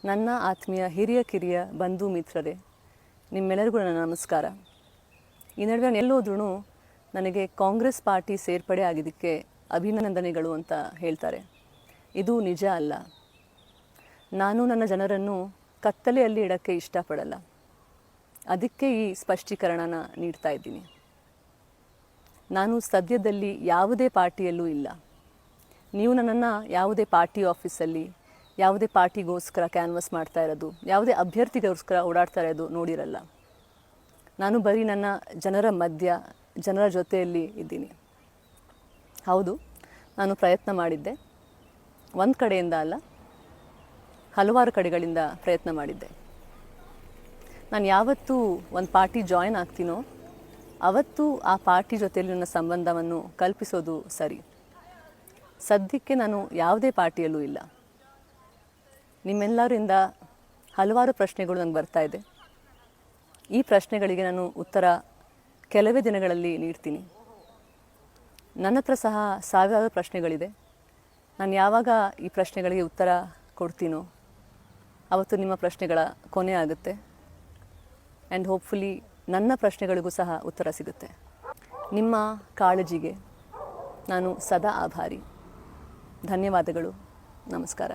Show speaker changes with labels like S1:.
S1: ನನ್ನ ಆತ್ಮೀಯ ಹಿರಿಯ ಕಿರಿಯ ಬಂಧು ಮಿತ್ರರೇ, ನಿಮ್ಮೆಲ್ಲರಿಗೂ ನನ್ನ ನಮಸ್ಕಾರ. ಈ ನಡುವೆ ಎಲ್ಲೋದ್ರೂ ನನಗೆ ಕಾಂಗ್ರೆಸ್ ಪಾರ್ಟಿ ಸೇರ್ಪಡೆ ಆಗಿದ್ದಕ್ಕೆ ಅಭಿನಂದನೆಗಳು ಅಂತ ಹೇಳ್ತಾರೆ. ಇದು ನಿಜ ಅಲ್ಲ. ನಾನು ನನ್ನ ಜನರನ್ನು ಕತ್ತಲೆಯಲ್ಲಿ ಇಡೋಕ್ಕೆ ಇಷ್ಟಪಡಲ್ಲ. ಅದಕ್ಕೆ ಈ ಸ್ಪಷ್ಟೀಕರಣನ ನೀಡ್ತಾ ಇದ್ದೀನಿ. ನಾನು ಸದ್ಯದಲ್ಲಿ ಯಾವುದೇ ಪಾರ್ಟಿಯಲ್ಲೂ ಇಲ್ಲ. ನೀವು ನನ್ನನ್ನು ಯಾವುದೇ ಪಾರ್ಟಿ ಆಫೀಸಲ್ಲಿ, ಯಾವುದೇ ಪಾರ್ಟಿಗೋಸ್ಕರ ಕ್ಯಾನ್ವಸ್ ಮಾಡ್ತಾ ಇರೋದು, ಯಾವುದೇ ಅಭ್ಯರ್ಥಿಗೋಸ್ಕರ ಓಡಾಡ್ತಾ ಇರೋದು ನೋಡಿರಲ್ಲ. ನಾನು ಬರೀ ನನ್ನ ಜನರ ಮಧ್ಯ, ಜನರ ಜೊತೆಯಲ್ಲಿ ಇದ್ದೀನಿ. ಹೌದು, ನಾನು ಪ್ರಯತ್ನ ಮಾಡಿದ್ದೆ. ಒಂದು ಕಡೆಯಿಂದ ಅಲ್ಲ, ಹಲವಾರು ಕಡೆಗಳಿಂದ ಪ್ರಯತ್ನ ಮಾಡಿದ್ದೆ. ನಾನು ಯಾವತ್ತೂ ಒಂದು ಪಾರ್ಟಿ ಜಾಯಿನ್ ಆಗ್ತೀನೋ ಅವತ್ತು ಆ ಪಾರ್ಟಿ ಜೊತೆಯಲ್ಲಿ ನನ್ನ ಸಂಬಂಧವನ್ನು ಕಲ್ಪಿಸೋದು ಸರಿ. ಸದ್ಯಕ್ಕೆ ನಾನು ಯಾವುದೇ ಪಾರ್ಟಿಯಲ್ಲೂ ಇಲ್ಲ. ನಿಮ್ಮೆಲ್ಲರಿಂದ ಹಲವಾರು ಪ್ರಶ್ನೆಗಳು ನನಗೆ ಬರ್ತಾ ಇದೆ. ಈ ಪ್ರಶ್ನೆಗಳಿಗೆ ನಾನು ಉತ್ತರ ಕೆಲವೇ ದಿನಗಳಲ್ಲಿ ನೀಡ್ತೀನಿ. ನನ್ನ ಹತ್ರ ಸಹ ಸಾವಿರಾರು ಪ್ರಶ್ನೆಗಳಿದೆ. ನಾನು ಯಾವಾಗ ಈ ಪ್ರಶ್ನೆಗಳಿಗೆ ಉತ್ತರ ಕೊಡ್ತೀನೋ ಅವತ್ತು ನಿಮ್ಮ ಪ್ರಶ್ನೆಗಳ ಕೊನೆ ಆಗುತ್ತೆ. ಆ್ಯಂಡ್ ಹೋಪ್ಫುಲಿ ನನ್ನ ಪ್ರಶ್ನೆಗಳಿಗೂ ಸಹ ಉತ್ತರ ಸಿಗುತ್ತೆ. ನಿಮ್ಮ ಕಾಳಜಿಗೆ ನಾನು ಸದಾ ಆಭಾರಿ. ಧನ್ಯವಾದಗಳು. ನಮಸ್ಕಾರ.